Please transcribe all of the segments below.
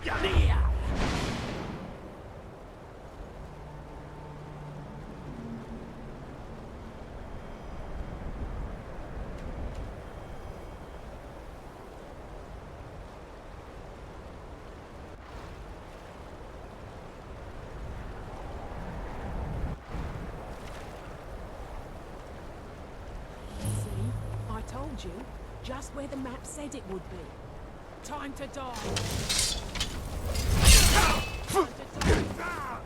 I told you, just where the map said it would be. Time to die. Time to die.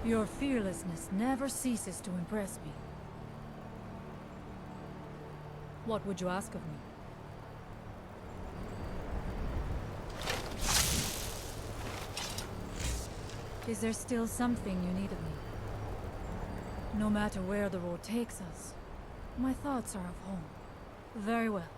Your fearlessness never ceases to impress me. What would you ask of me? Is there still something you need of me? No matter where the road takes us, my thoughts are of home. Very well.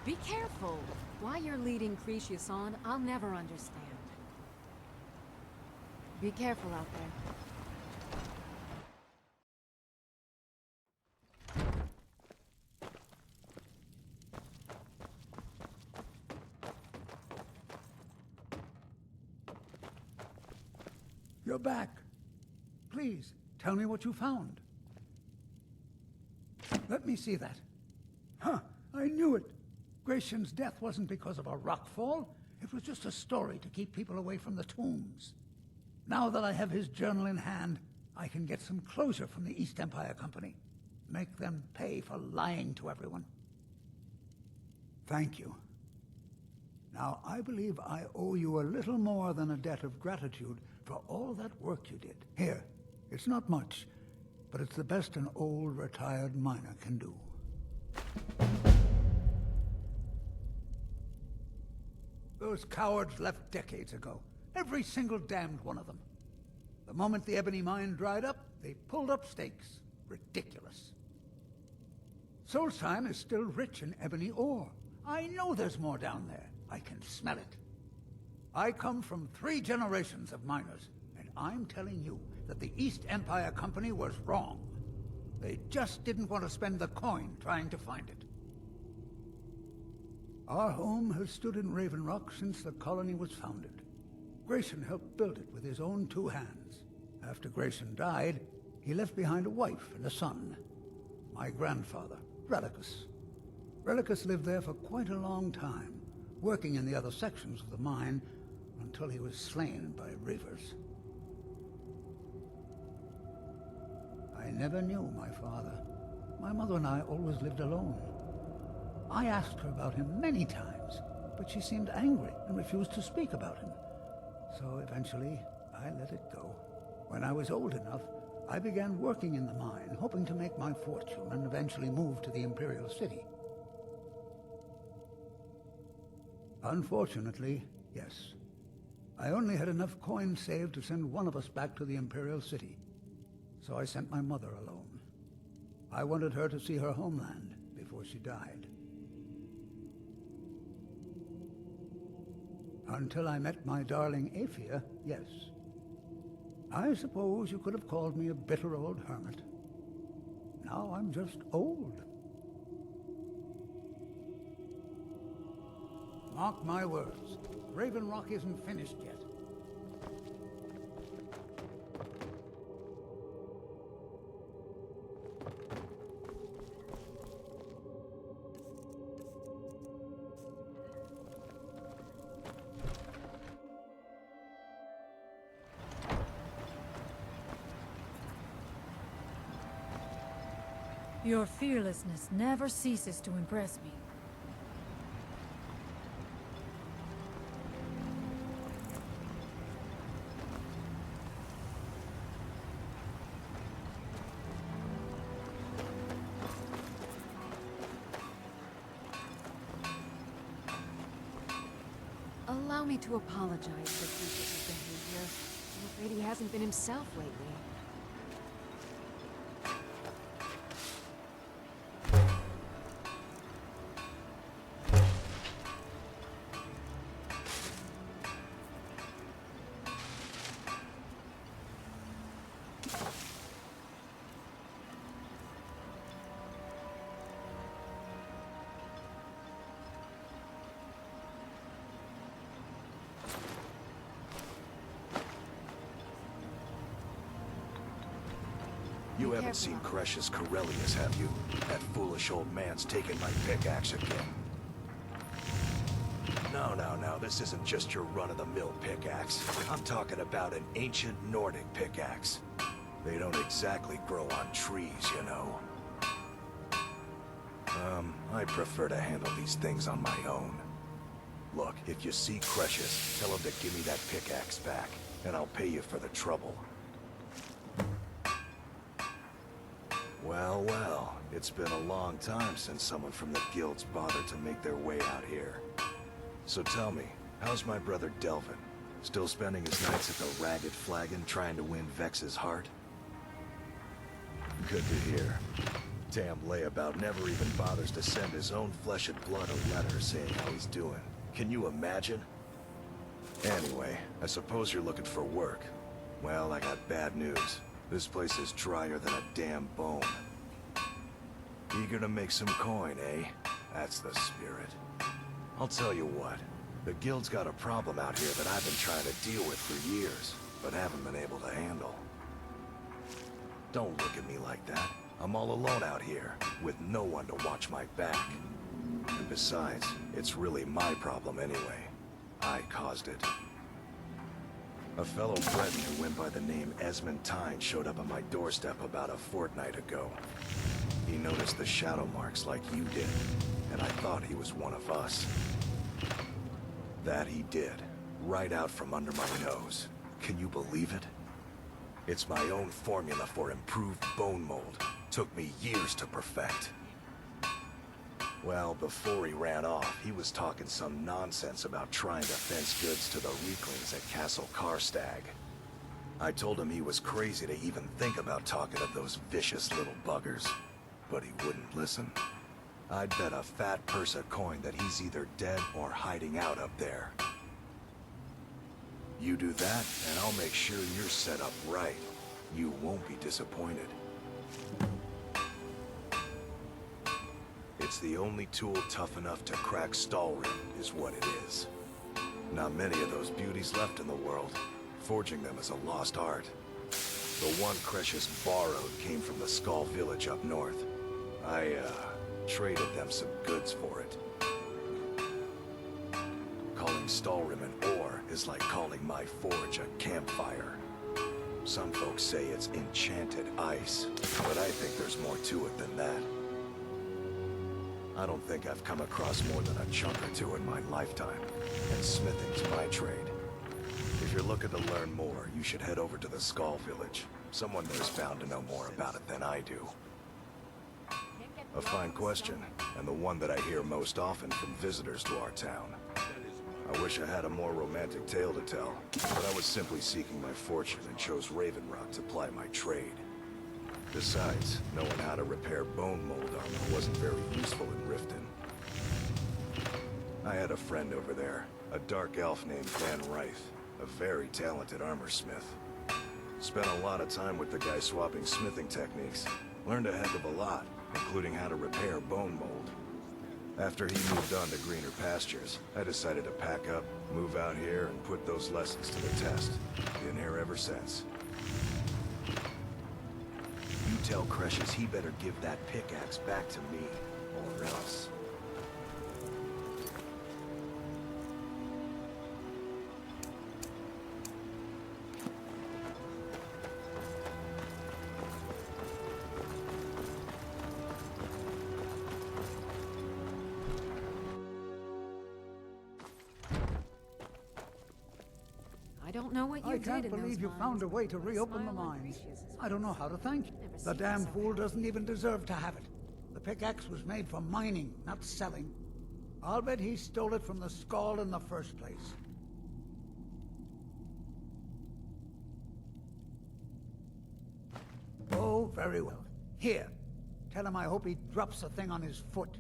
Be careful. Why you're leading Cretius on, I'll never understand. Be careful out there. You're back. Please, tell me what you found. Let me see that. Huh, I knew it. Gratian's death wasn't because of a rockfall. It was just a story to keep people away from the tombs. Now that I have his journal in hand, I can get some closure from the East Empire Company. Make them pay for lying to everyone. Thank you. Now, I believe I owe you a little more than a debt of gratitude for all that work you did. Here, it's not much, but it's the best an old, retired miner can do. Those cowards left decades ago. Every single damned one of them. The moment the ebony mine dried up, they pulled up stakes. Ridiculous. Solstheim is still rich in ebony ore. I know there's more down there. I can smell it. I come from 3 generations of miners, and I'm telling you that the East Empire Company was wrong. They just didn't want to spend the coin trying to find it. Our home has stood in Raven Rock since the colony was founded. Grayson helped build it with his own 2 hands. After Grayson died, he left behind a wife and a son. My grandfather, Relicus. Relicus lived there for quite a long time, working in the other sections of the mine until he was slain by Reavers. I never knew my father. My mother and I always lived alone. I asked her about him many times, but she seemed angry and refused to speak about him. So eventually, I let it go. When I was old enough, I began working in the mine, hoping to make my fortune and eventually move to the Imperial City. Unfortunately, yes. I only had enough coin saved to send one of us back to the Imperial City. So I sent my mother alone. I wanted her to see her homeland before she died. Until I met my darling Aphia, yes. I suppose you could have called me a bitter old hermit. Now I'm just old. Mark my words, Raven Rock isn't finished yet. Your fearlessness never ceases to impress me. Allow me to apologize for Crucius's behavior. I'm afraid he hasn't been himself lately. You haven't seen Cresius Corellius, have you? That foolish old man's taken my pickaxe again. No, this isn't just your run-of-the-mill pickaxe. I'm talking about an ancient Nordic pickaxe. They don't exactly grow on trees, you know. I prefer to handle these things on my own. Look, if you see Cresius, tell him to give me that pickaxe back, and I'll pay you for the trouble. Well, it's been a long time since someone from the guilds bothered to make their way out here. So tell me, how's my brother Delvin? Still spending his nights at the Ragged Flagon trying to win Vex's heart? Good to hear. Damn layabout never even bothers to send his own flesh and blood a letter saying how he's doing. Can you imagine? Anyway, I suppose you're looking for work. Well, I got bad news. This place is drier than a damn bone. Eager to make some coin, eh? That's the spirit. I'll tell you what. The guild's got a problem out here that I've been trying to deal with for years, but haven't been able to handle. Don't look at me like that. I'm all alone out here, with no one to watch my back. And besides, it's really my problem anyway. I caused it. A fellow Breton who went by the name Esmond Tyne showed up on my doorstep about a fortnight ago. He noticed the shadow marks like you did, and I thought he was one of us. That he did, right out from under my nose. Can you believe it? It's my own formula for improved bone mold. Took me years to perfect. Well, before he ran off, he was talking some nonsense about trying to fence goods to the Reeklings at Castle Karstag. I told him he was crazy to even think about talking to those vicious little buggers, but he wouldn't listen. I'd bet a fat purse of coin that he's either dead or hiding out up there. You do that, and I'll make sure you're set up right. You won't be disappointed. It's the only tool tough enough to crack Stalrim, is what it is. Not many of those beauties left in the world. Forging them is a lost art. The one Cresius borrowed came from the Skull village up north. I, traded them some goods for it. Calling Stalrim an ore is like calling my forge a campfire. Some folks say it's enchanted ice, but I think there's more to it than that. I don't think I've come across more than a chunk or two in my lifetime, and smithing's my trade. If you're looking to learn more, you should head over to the Skull village. Someone there's bound to know more about it than I do. A fine question, and the one that I hear most often from visitors to our town. I wish I had a more romantic tale to tell, but I was simply seeking my fortune and chose Ravenrock to ply my trade. Besides, knowing how to repair bone mold armor wasn't very useful in Riften. I had a friend over there, a dark elf named Van Ryth, a very talented armorsmith. Spent a lot of time with the guy swapping smithing techniques. Learned a heck of a lot, including how to repair bone mold. After he moved on to greener pastures, I decided to pack up, move out here, and put those lessons to the test. Been here ever since. You tell Cresius he better give that pickaxe back to me, or else. I don't know what you I did can't in those believe you mines, found a way to but a reopen the smile on mines. Cresius is I don't know how to thank you. Never The seen damn you so fool happy. doesn't even deserve to have it. The pickaxe was made for mining, not selling. I'll bet he stole it from the Skull in the first place. Oh, very well. Here, tell him I hope he drops the thing on his foot.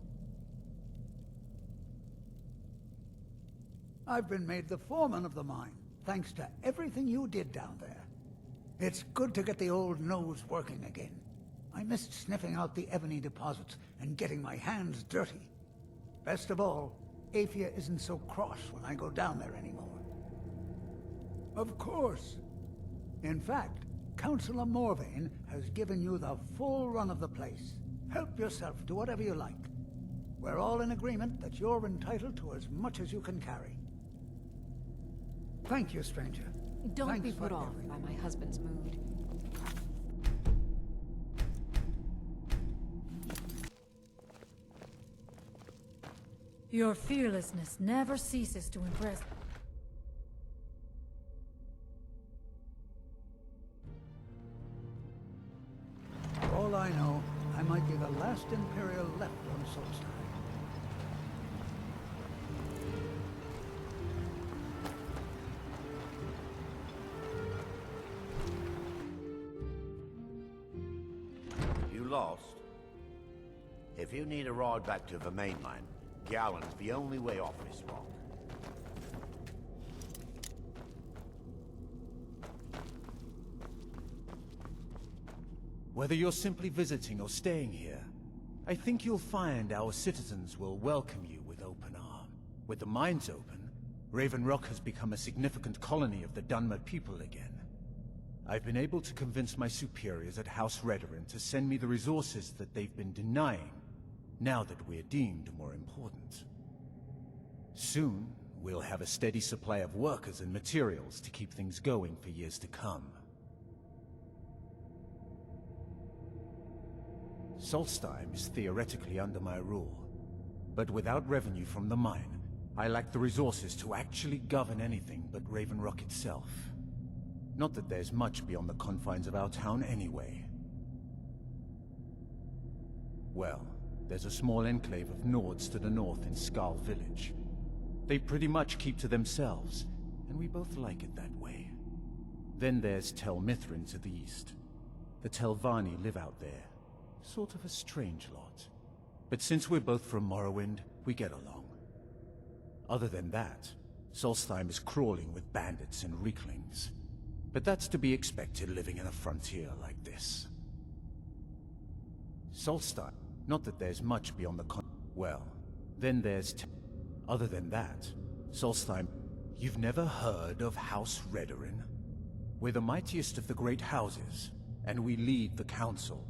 I've been made the foreman of the mine, thanks to everything you did down there. It's good to get the old nose working again. I missed sniffing out the ebony deposits and getting my hands dirty. Best of all, Aphia isn't so cross when I go down there anymore. Of course. In fact, Councillor Morvain has given you the full run of the place. Help yourself to whatever you like. We're all in agreement that you're entitled to as much as you can carry. Thank you, stranger. Don't Thanks be for put off everything. by my husband's mood. Your fearlessness never ceases to impress. For all I know, I might be the last Imperial left on Solstheim. You lost? If you need a ride back to the mainland, Gallon's the only way off this rock. Whether you're simply visiting or staying here, I think you'll find our citizens will welcome you with open arms. With the mines open, Raven Rock has become a significant colony of the Dunmer people again. I've been able to convince my superiors at House Redoran to send me the resources that they've been denying, now that we're deemed more important. Soon, we'll have a steady supply of workers and materials to keep things going for years to come. Solstheim is theoretically under my rule, but without revenue from the mine, I lack the resources to actually govern anything but Raven Rock itself. Not that there's much beyond the confines of our town anyway. Well, there's a small enclave of Nords to the north in Skal Village. They pretty much keep to themselves, and we both like it that way. Then there's Tel Mithrin to the east. The Telvanni live out there. Sort of a strange lot. But since we're both from Morrowind, we get along. Other than that, Solstheim is crawling with bandits and Reeklings. But that's to be expected living in a frontier like this. Solstheim, not that there's much beyond the well, then there's other than that, Solstheim, you've never heard of House Redoran? We're the mightiest of the great houses, and we lead the council,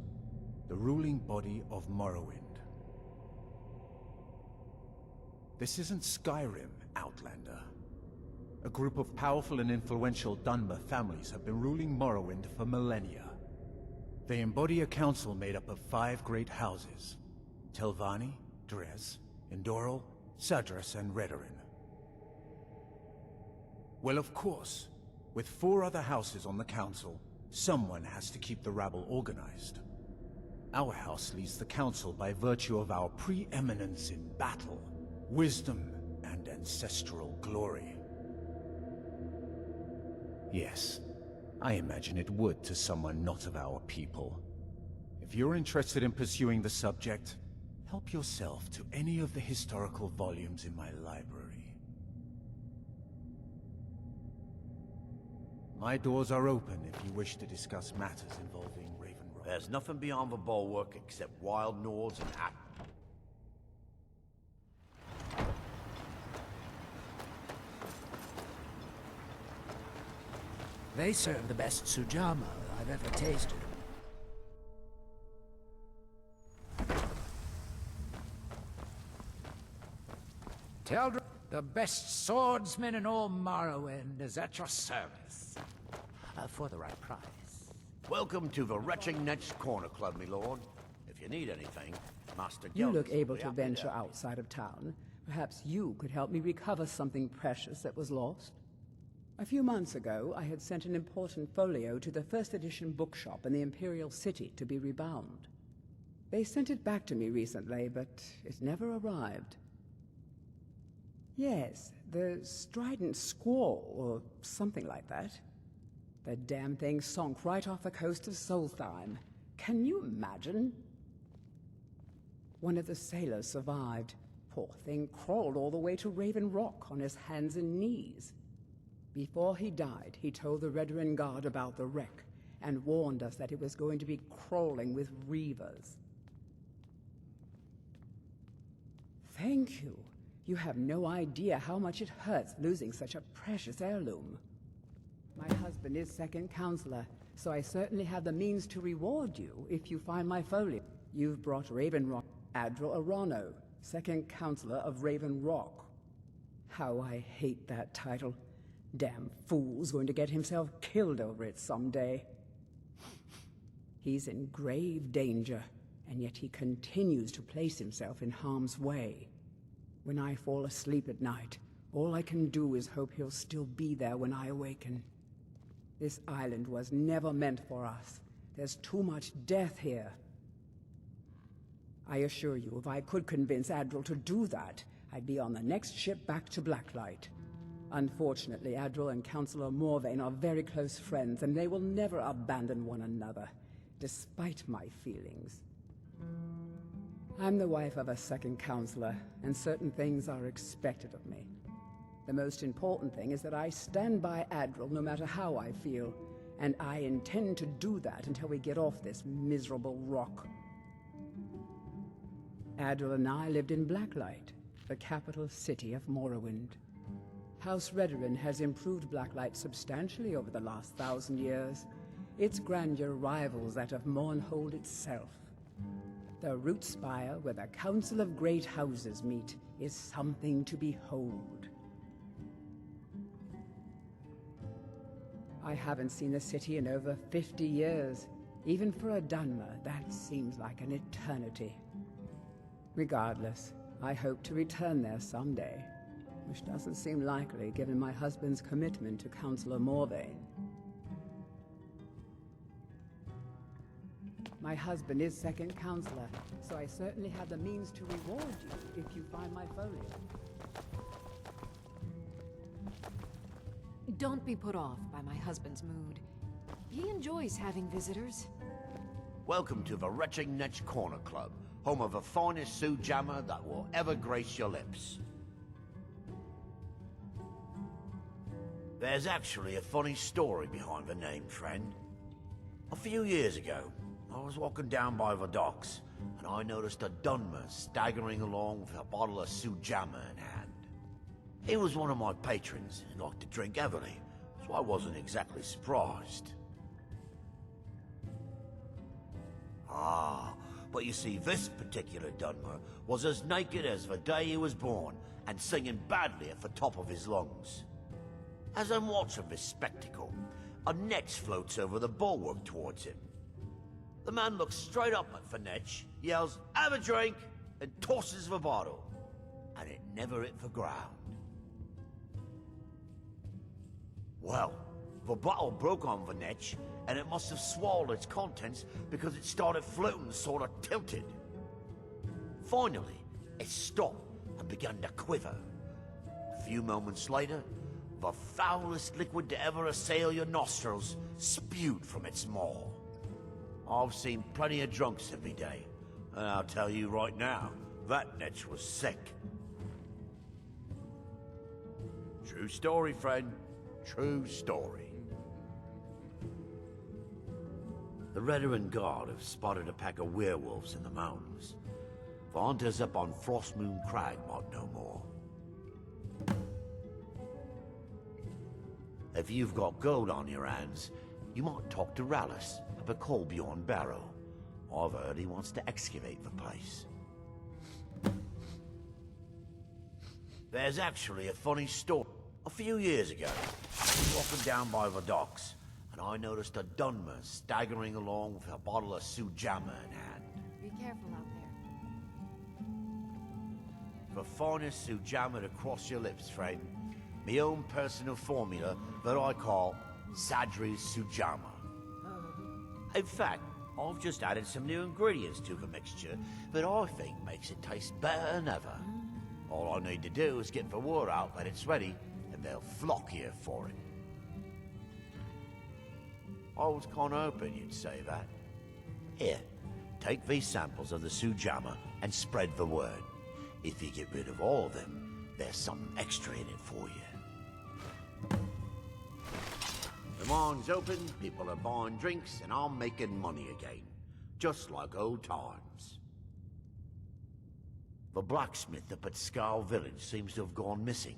the ruling body of Morrowind. This isn't Skyrim, Outlander. A group of powerful and influential Dunmer families have been ruling Morrowind for millennia. They embody a council made up of 5 great houses: Telvanni, Dres, Endoril, Sadras, and Redoran. Well, of course, with 4 other houses on the council, someone has to keep the rabble organized. Our house leads the council by virtue of our preeminence in battle, wisdom, and ancestral glory. Yes, I imagine it would to someone not of our people. If you're interested in pursuing the subject, help yourself to any of the historical volumes in my library. My doors are open if you wish to discuss matters involving Raven Rock. There's nothing beyond the bulwark except wild Nords and They serve the best sujama I've ever tasted. Teldra, the best swordsman in all Morrowind, is at your service. For the right price. Welcome to the Retching Next Corner Club, my lord. If you need anything, Master You Gillis look will able be to happy venture help you. outside of town. Perhaps you could help me recover something precious that was lost. A few months ago, I had sent an important folio to the first edition bookshop in the Imperial City to be rebound. They sent it back to me recently, but it never arrived. Yes, the Strident Squall, or something like that. The damn thing sunk right off the coast of Solstheim. Can you imagine? One of the sailors survived. Poor thing crawled all the way to Raven Rock on his hands and knees. Before he died, he told the Veteran Guard about the wreck and warned us that it was going to be crawling with reavers. Thank you. You have no idea how much it hurts losing such a precious heirloom. My husband is second counselor, so I certainly have the means to reward you if you find my folio. You've brought Raven Rock, Admiral Arano, second counselor of Raven Rock. How I hate that title. Damn fool's going to get himself killed over it someday. He's in grave danger, and yet he continues to place himself in harm's way. When I fall asleep at night, all I can do is hope he'll still be there when I awaken. This island was never meant for us. There's too much death here. I assure you, if I could convince Admiral to do that, I'd be on the next ship back to Blacklight. Unfortunately, Admiral and Councillor Morvain are very close friends, and they will never abandon one another, despite my feelings. I'm the wife of a second counselor, and certain things are expected of me. The most important thing is that I stand by Admiral no matter how I feel, and I intend to do that until we get off this miserable rock. Admiral and I lived in Blacklight, the capital city of Morrowind. House Redoran has improved Blacklight substantially over the last 1,000 years. Its grandeur rivals that of Mournhold itself. The root spire where the Council of Great Houses meet is something to behold. I haven't seen the city in over 50 years. Even for a Dunmer, that seems like an eternity. Regardless, I hope to return there someday, which doesn't seem likely given my husband's commitment to Councillor Morvain. My husband is second counselor, so I certainly have the means to reward you if you find my folio. Don't be put off by my husband's mood. He enjoys having visitors. Welcome to the Retching Netch Corner Club, home of the finest Sue Jammer that will ever grace your lips. There's actually a funny story behind the name, friend. A few years ago, I was walking down by the docks, and I noticed a Dunmer staggering along with a bottle of Sue Jammer in hand. He was one of my patrons and liked to drink heavily, so I wasn't exactly surprised. But you see, this particular Dunmer was as naked as the day he was born, and singing badly at the top of his lungs. As I'm watching this spectacle, a netch floats over the bulwark towards him. The man looks straight up at the netch, yells, "Have a drink!" and tosses the bottle. And it never hit the ground. Well, the bottle broke on the netch, and it must have swallowed its contents because it started floating sort of tilted. Finally, it stopped and began to quiver. A few moments later, the foulest liquid to ever assail your nostrils spewed from its maw. I've seen plenty of drunks every day, and I'll tell you right now, that netch was sick. True story, friend. True story. The Redoran Guard have spotted a pack of werewolves in the mountains. The hunters up on Frostmoon Crag might know more. If you've got gold on your hands, you might talk to Rallis up at Colbjorn Barrow. I've heard he wants to excavate the place. There's actually a funny story. A few years ago, I was walking down by the docks, and I noticed a Dunmer staggering along with a bottle of Sue Jammer in hand. Be careful out there. The finest Sue Jammer to cross your lips, friend. My own personal formula that I call Sadri's Sue Jammer. In fact, I've just added some new ingredients to the mixture that I think makes it taste better than ever. All I need to do is get the word out that it's ready, and they'll flock here for it. I was kinda hoping you'd say that. Here, take these samples of the Sujama and spread the word. If you get rid of all of them, there's something extra in it for you. The mine's open, people are buying drinks, and I'm making money again. Just like old times. The blacksmith up at Skull Village seems to have gone missing,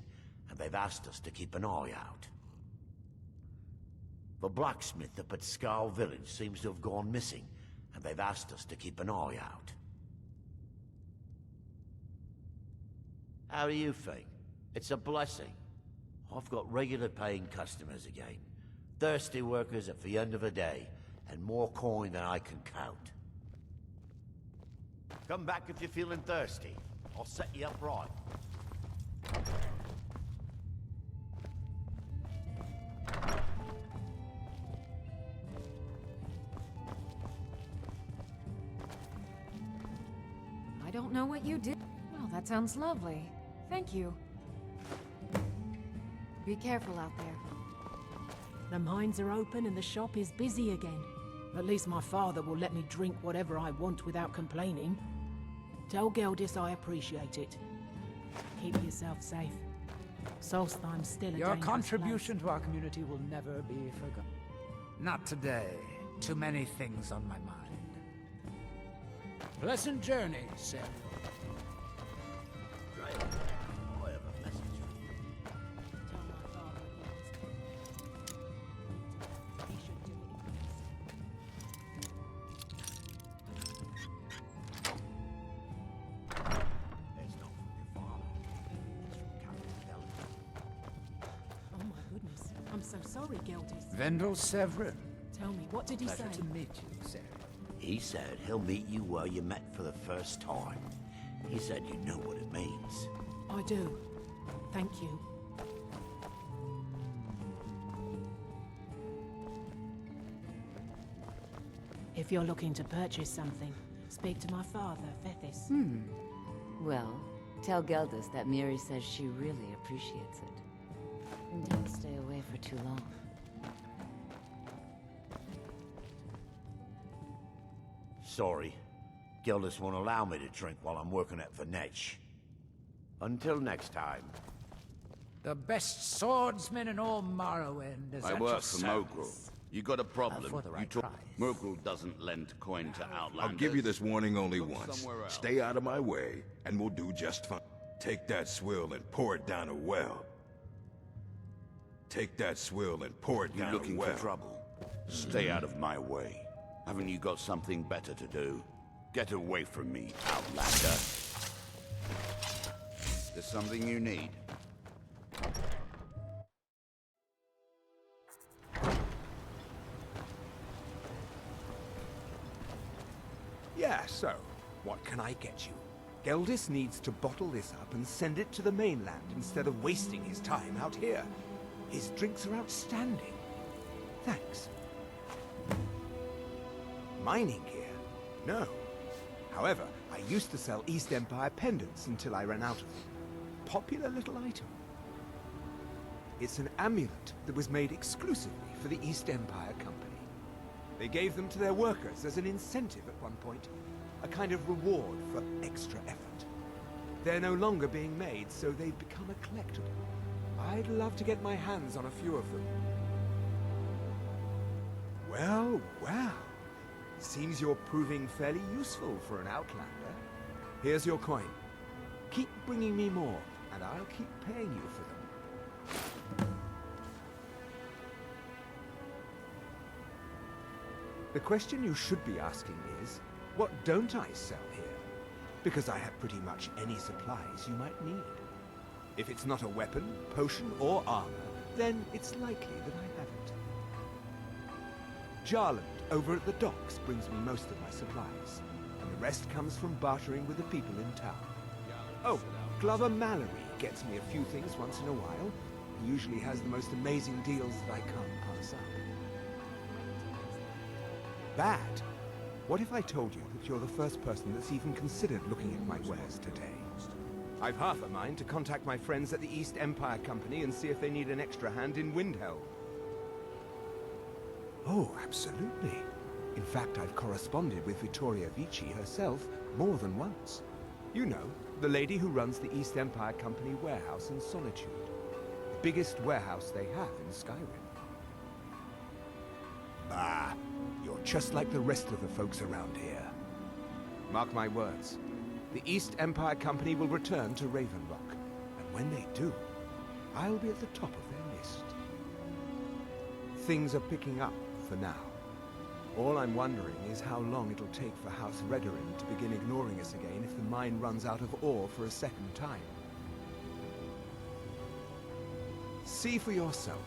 and they've asked us to keep an eye out. The blacksmith up at Skull Village seems to have gone missing, and they've asked us to keep an eye out. How do you think? It's a blessing. I've got regular paying customers again. Thirsty workers at the end of the day, and more coin than I can count. Come back if you're feeling thirsty. I'll set you up right. I don't know what you did. Well, that sounds lovely. Thank you. Be careful out there. The mines are open and the shop is busy again. At least my father will let me drink whatever I want without complaining. Tell Geldis I appreciate it. Keep yourself safe. Solstheim's still a Your dangerous contribution place. to our community will never be forgotten. Not today. Too many things on my mind. Pleasant journey, Samuel. Right. I have a message for you. Tell my father he should do it in person. It's not from your father. It's from Captain Elder. Oh my goodness. I'm so sorry, Geldis. Vendel Severin. Tell me, what did he say? Pleasure to meet you, Sarah. He said he'll meet you where you met for the first time. He said you know what it means. I do. Thank you. If you're looking to purchase something, speak to my father, Fethis. Well, tell Geldis that Miri says she really appreciates it. And don't stay away for too long. Sorry. Gildus won't allow me to drink while I'm working at Venetch. Until next time. The best swordsman in all Morrowind is I at work your for service. Mogul. You got a problem. For the right you talk. price. Mogul doesn't lend coin to outlanders. I'll give you this warning only Look once. somewhere else. Stay out of my way, and we'll do just fine. Take that swill and pour it down a well. Take that swill and pour it You down looking a well. for trouble? Stay out of my way. Haven't you got something better to do? Get away from me, outlander. There's something you need. Yeah, so, what can I get you? Geldis needs to bottle this up and send it to the mainland instead of wasting his time out here. His drinks are outstanding. Thanks. Mining gear? No. However, I used to sell East Empire pendants until I ran out of them. Popular little item. It's an amulet that was made exclusively for the East Empire Company. They gave them to their workers as an incentive at one point, a kind of reward for extra effort. They're no longer being made, so they've become a collectible. I'd love to get my hands on a few of them. Well, well. Seems you're proving fairly useful for an outlander. Here's your coin. Keep bringing me more, and I'll keep paying you for them. The question you should be asking is, what don't I sell here? Because I have pretty much any supplies you might need. If it's not a weapon, potion, or armor, then it's likely that I haven't. Jarland, over at the docks, brings me most of my supplies, and the rest comes from bartering with the people in town. Oh, Glover Mallory gets me a few things once in a while. He usually has the most amazing deals that I can't pass up. Bad? What if I told you that you're the first person that's even considered looking at my wares today? I've half a mind to contact my friends at the East Empire Company and see if they need an extra hand in Windhelm. Oh, absolutely. In fact, I've corresponded with Vittoria Vici herself more than once. You know, the lady who runs the East Empire Company warehouse in Solitude. The biggest warehouse they have in Skyrim. Ah, you're just like the rest of the folks around here. Mark my words. The East Empire Company will return to Raven Rock. And when they do, I'll be at the top of their list. Things are picking up for now. All I'm wondering is how long it'll take for House Redorin to begin ignoring us again if the mine runs out of ore for a second time. See for yourself.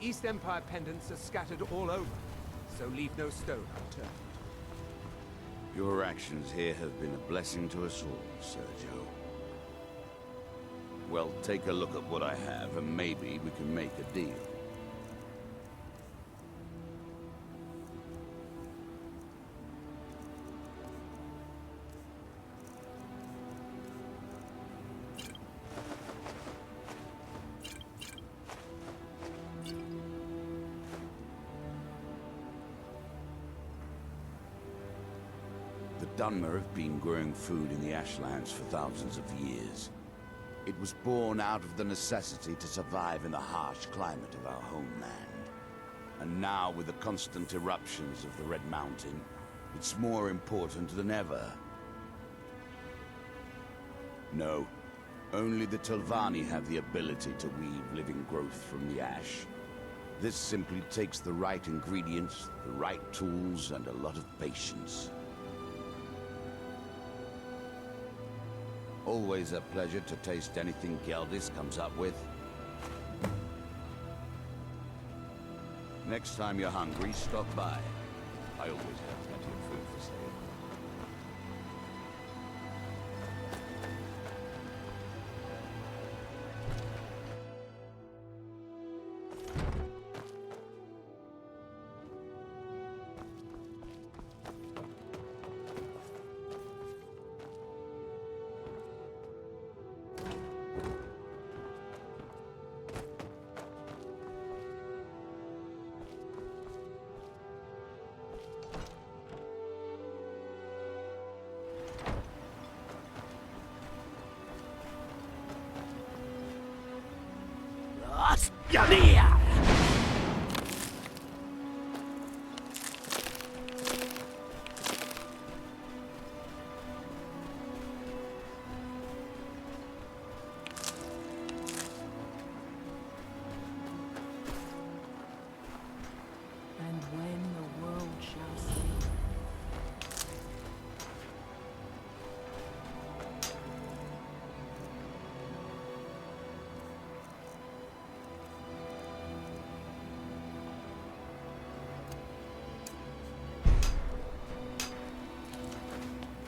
The East Empire pendants are scattered all over, so leave no stone unturned. Your actions here have been a blessing to us all, Sergio. Well, take a look at what I have, and maybe we can make a deal. The Dunmer have been growing food in the Ashlands for thousands of years. It was born out of the necessity to survive in the harsh climate of our homeland. And now, with the constant eruptions of the Red Mountain, it's more important than ever. No, only the Telvanni have the ability to weave living growth from the ash. This simply takes the right ingredients, the right tools, and a lot of patience. Always a pleasure to taste anything Geldis comes up with. Next time you're hungry, stop by. I always have plenty of food for sale. Hostia! And when the world shall see.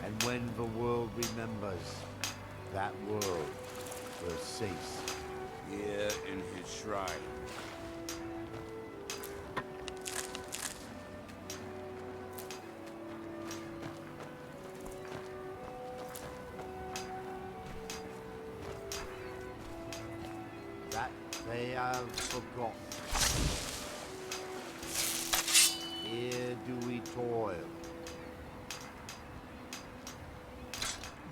And when the world remembers, that world will cease. Here in his shrine. That they have forgotten. Here do we toil.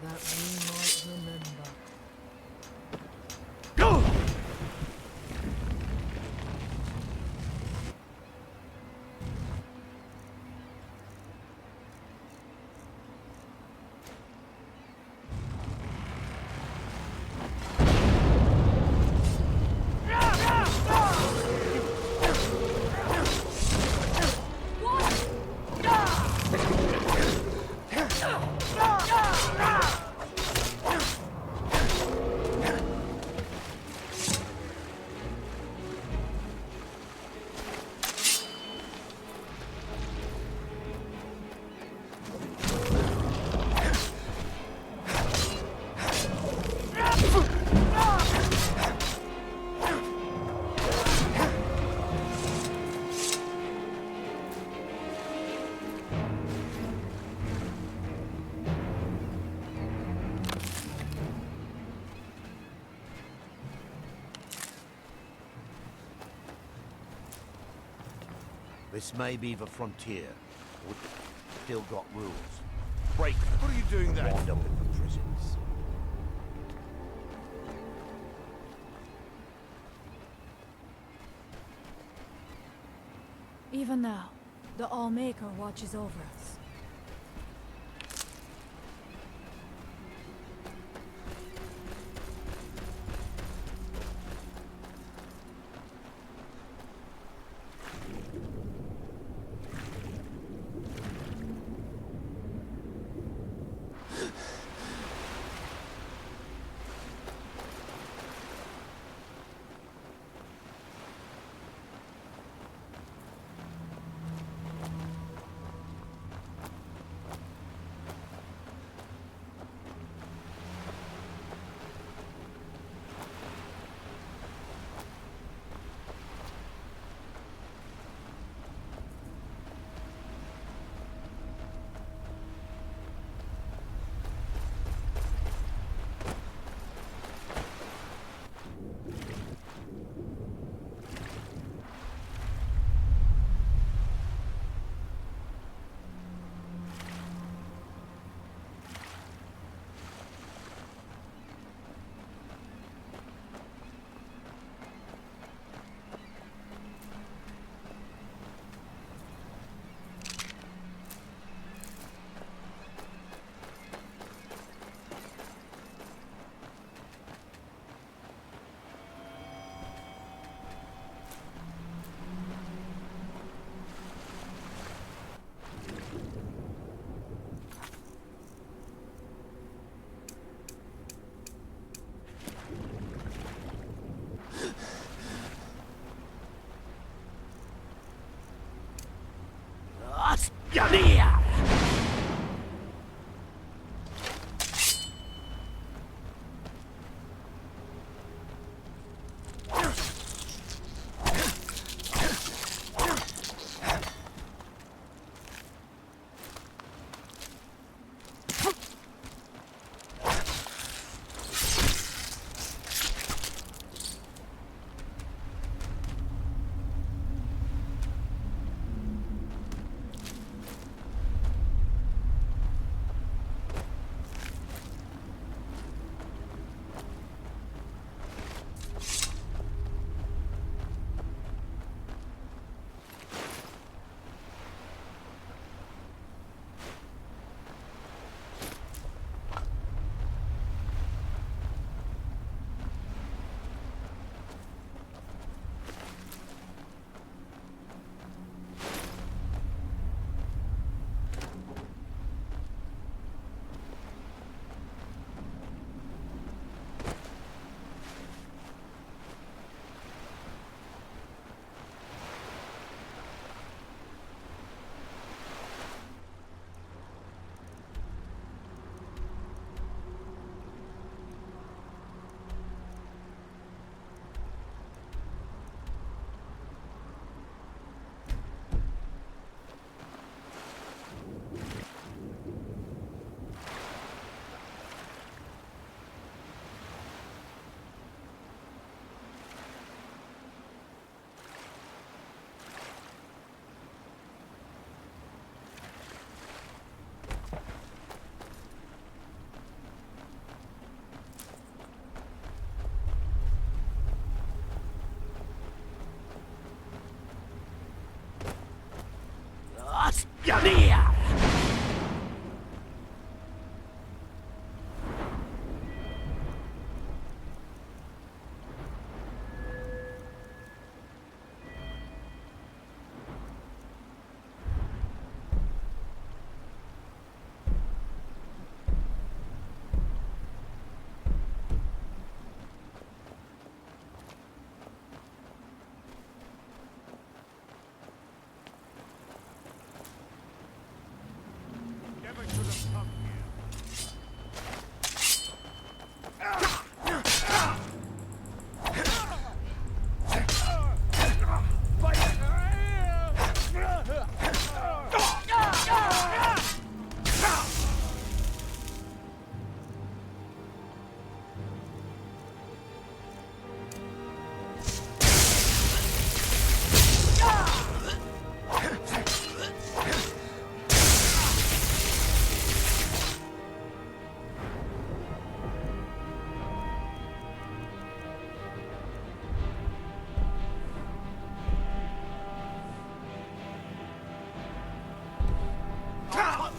That we might remember. This may be the frontier. We've still got rules. Break them. What are you doing there? Wind up in the prisons. Even now, the All-Maker watches over us.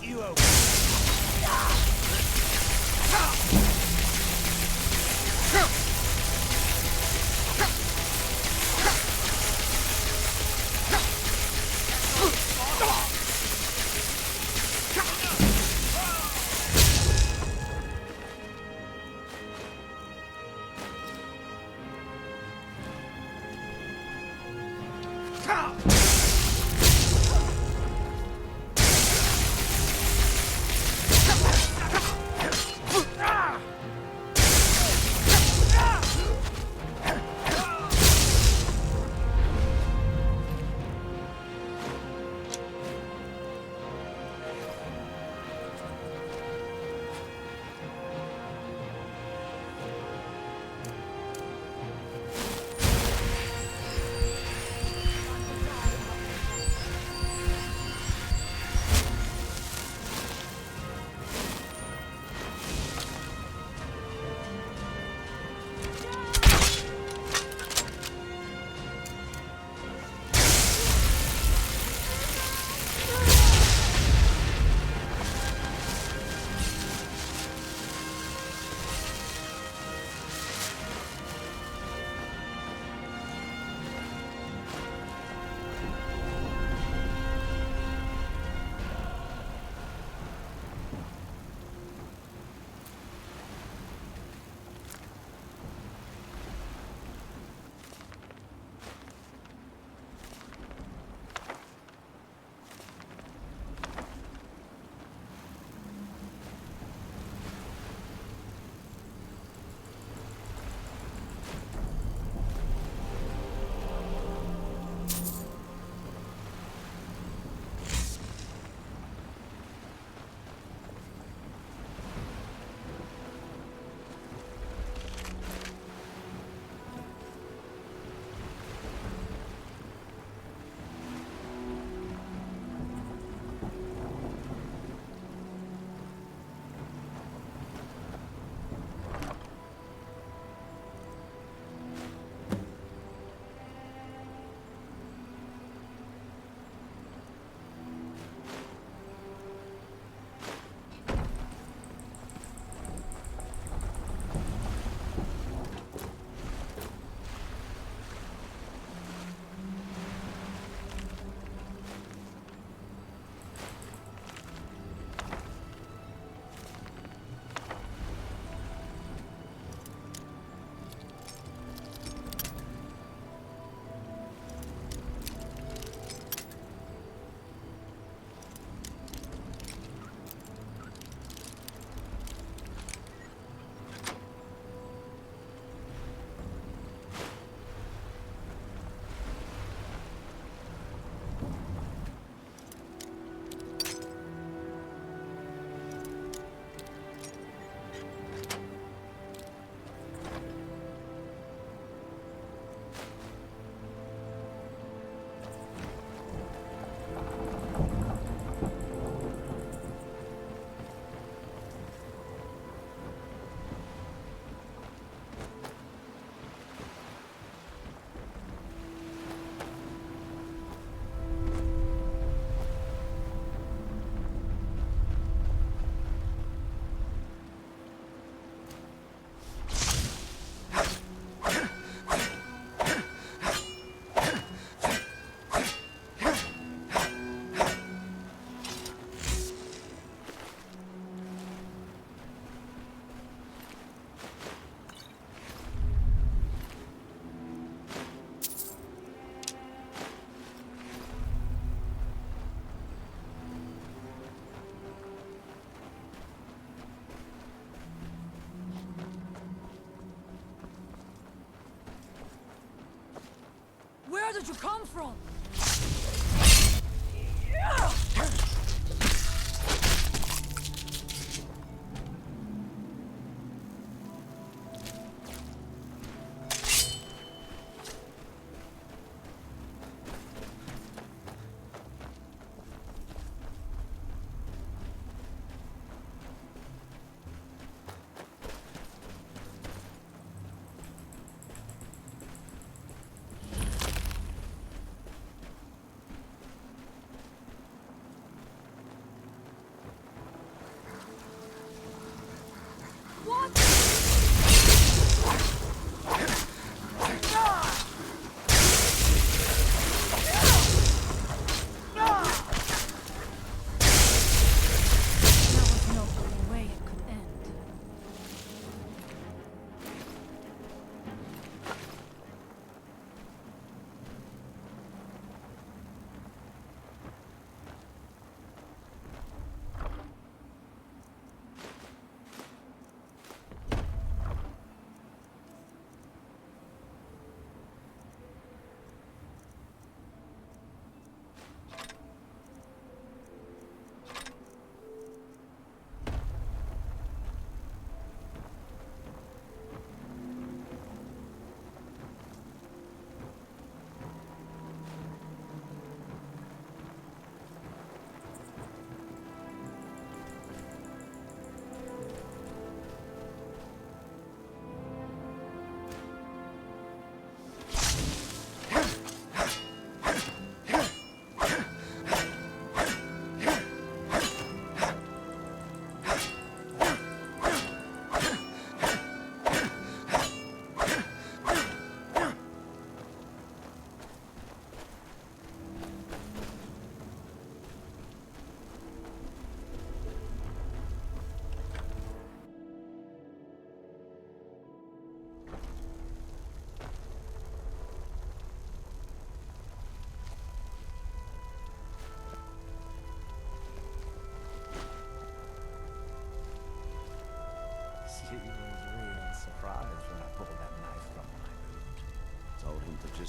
you open. Where did you come from?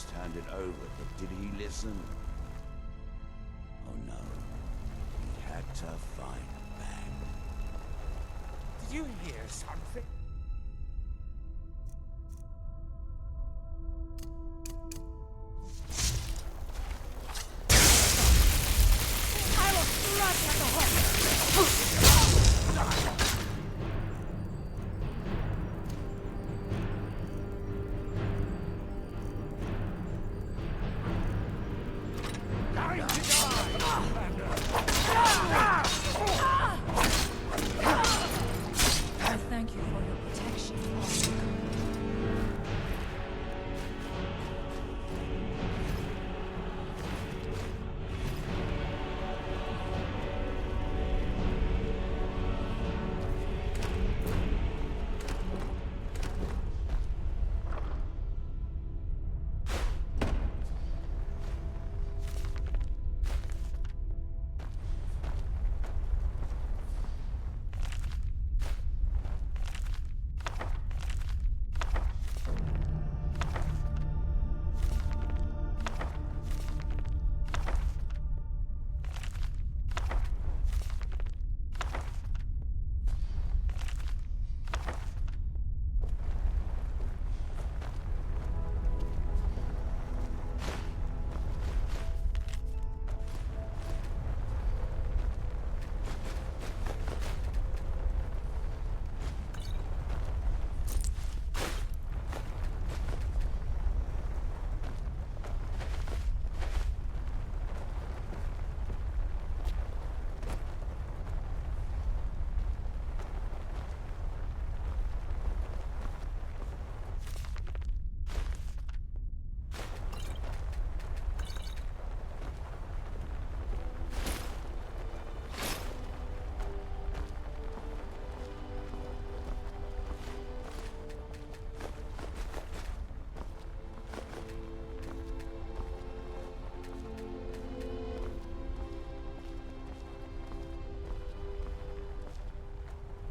almost handed over, but did he listen? Oh no. He had to fight back. Did you hear something? I will strike like a hawk! I thank you for your protection.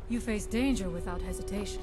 You face danger without hesitation.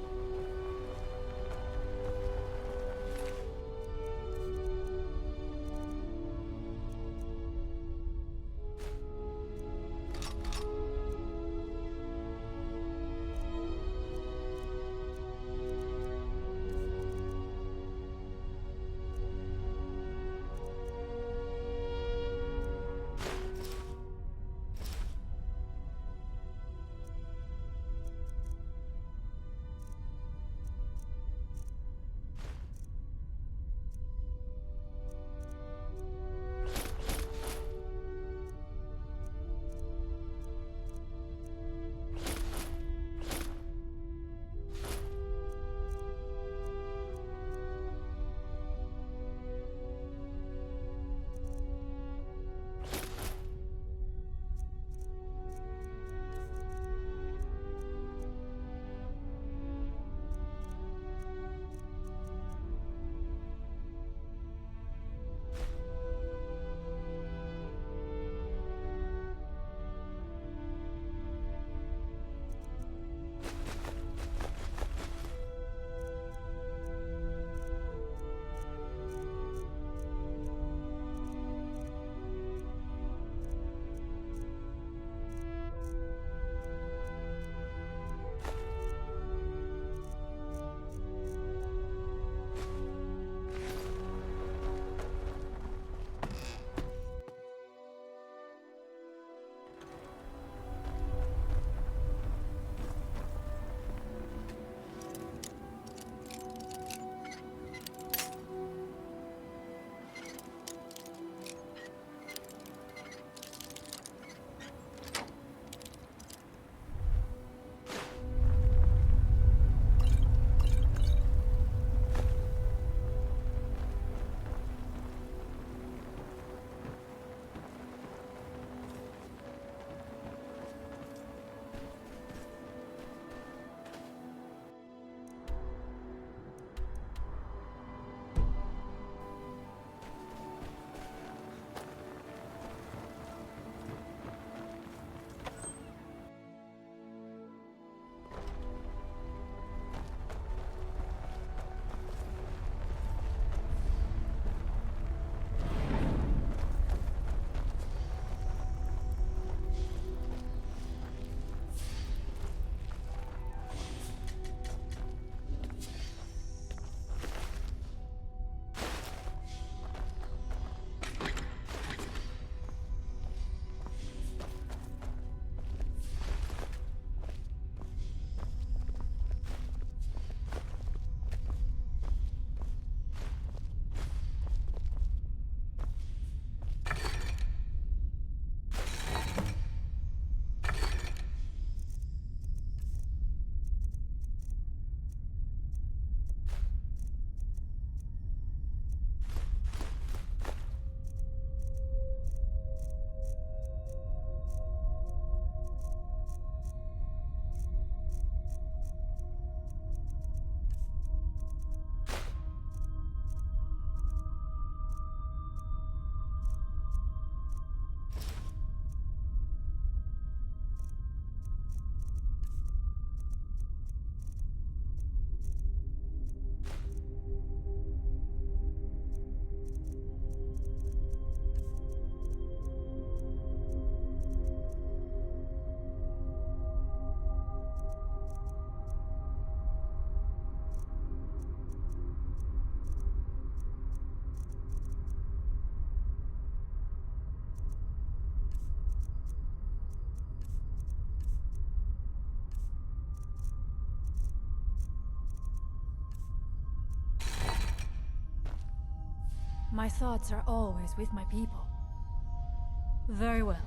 My thoughts are always with my people. Very well.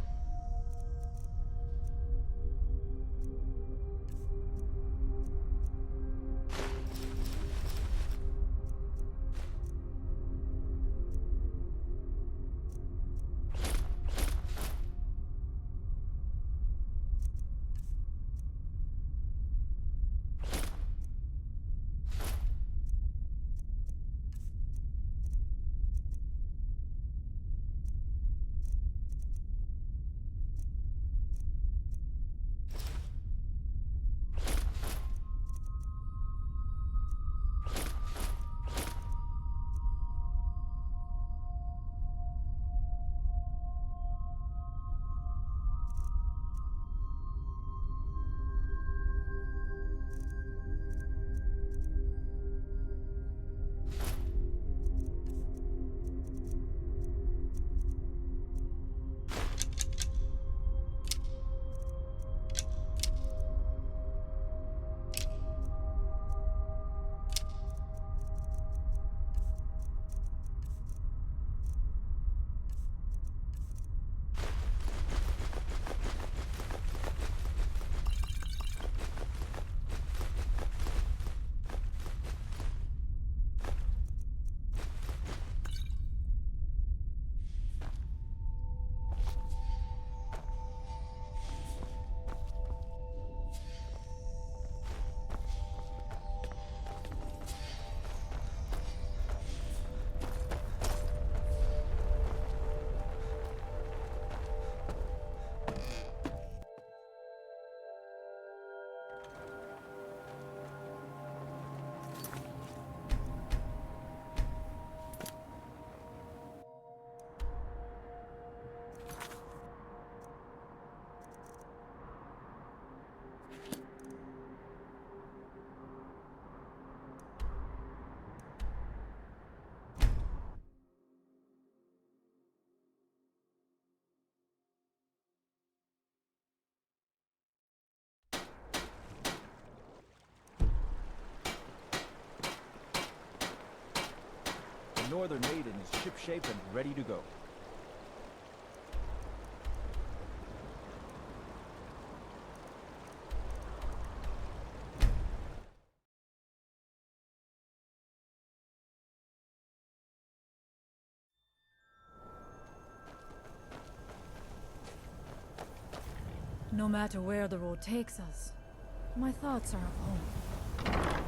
The Northern Maiden is shipshape and ready to go. No matter where the road takes us, my thoughts are of home.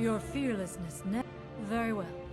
Your fearlessness Very well.